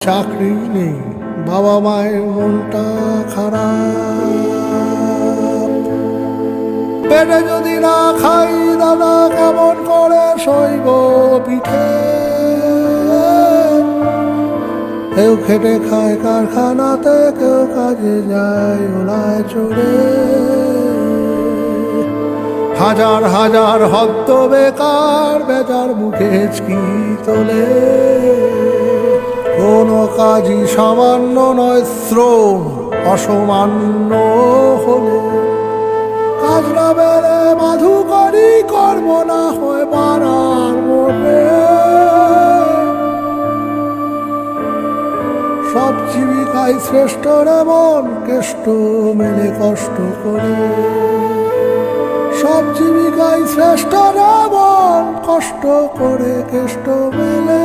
চাকরি নেই, বাবা মায়ের মনটা খারাপ। পেটে যদি না খাই দাদা কেমন করে সইব পিঠে। কেউ খেটে খায় কারখানাতে, কেউ কাজে যায় ওলায় চড়ে। হাজার হাজার হদ্দ বেকার বেজার মুখে হেঁচকি তোলে। কোনো কাজই সামান্য নয়, শ্রম অসামান্য হলে। কাজ না বেড়ে মাধু করি, কর্ম না হয় বাড়ার মোটে। সব জীবিকাই শ্রেষ্ঠ রে মন, কেষ্ট মেলে কষ্ট করে। সব জীবিকাই শ্রেষ্ঠ রে মন, কষ্ট করে কেষ্ট মেলে।